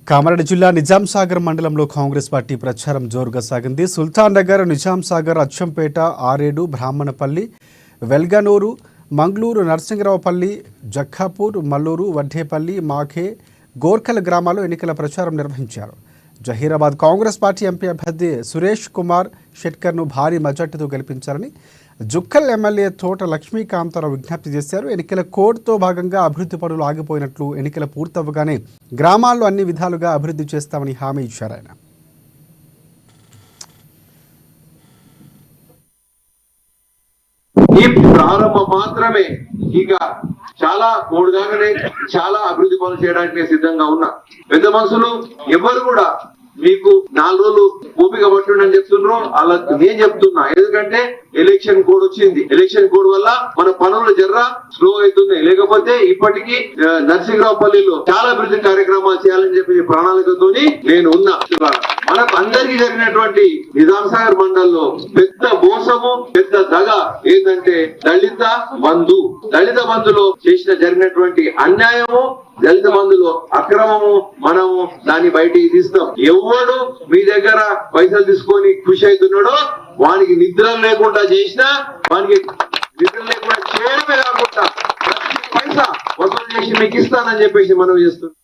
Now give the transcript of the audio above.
కామారెడ్డి జిల్లా నిజాం సాగర్ మండలంలో కాంగ్రెస్ పార్టీ ప్రచారం జోరుగా సాగింది. సుల్తాన్ నగర్, నిజాం సాగర్, అచ్చంపేట, ఆరేడు, బ్రాహ్మణపల్లి, వెల్గనూరు, మంగళూరు, నరసింగరావుపల్లి, జక్కాపూర్, మల్లూరు, వడ్డేపల్లి, మాఖే, గోర్ఖల్ గ్రామాల్లో ఎన్నికల ప్రచారం నిర్వహించారు. జహీరాబాద్ కాంగ్రెస్ పార్టీ ఎంపీ అభ్యర్థి సురేష్ కుమార్ షెట్కర్ను భారీ మెజార్టీతో గెలిపించాలని జుక్కల్ ఎమ్మెల్యే తోట లక్ష్మీకాంతారావు విజ్ఞప్తి చేశారు. ఎన్నికల కోడ్తో భాగంగా అభివృద్ధి పనులు ఆగిపోయినట్లు, ఎన్నికల పూర్తవగానే గ్రామాల్లో అన్ని విధాలుగా అభివృద్ధి చేస్తామని హామీ ఇచ్చారు ఆయన. ఈ ప్రారంభం మాత్రమే. ఇక చాలా మూడుగానే చాలా అభివృద్ధి పనులు చేయడానికి సిద్ధంగా ఉన్నా. పెద్ద మనుషులు ఎవరు కూడా మీకు 4 రోజులు ఓపిక పట్టుండని చెప్తున్నారు. అలా నేను చెప్తున్నా, ఎందుకంటే ఎలక్షన్ కోడ్ వచ్చింది. ఎలక్షన్ కోడ్ వల్ల మన పనులు జర్రా స్లో అవుతుంది. లేకపోతే ఇప్పటికీ నరసింగరావుపల్లిలో చాలా అభివృద్ధి కార్యక్రమాలు చేయాలని చెప్పి ప్రణాళికతో నేను ఉన్నా. మనకు అందరికీ జరిగినటువంటి నిజాం సాగర్ మండలంలో పెద్ద మోసము, పెద్ద దగ ఏంటంటే దళిత బంధులో జరిగినటువంటి అన్యాయము, దళిత బంధులో అక్రమము. మనము దాన్ని బయటికి తీస్తాం. ఎవడు మీ దగ్గర పైసలు తీసుకొని ఖుషి అవుతున్నాడో వానికి నిద్ర లేకుండా చేసినా, వానికి నిద్ర లేకుండా చేయడమే కాకుండా ప్రతి పైసా వసూలు చేసి మీకు ఇస్తానని చెప్పేసి మనం చేస్తున్నాం.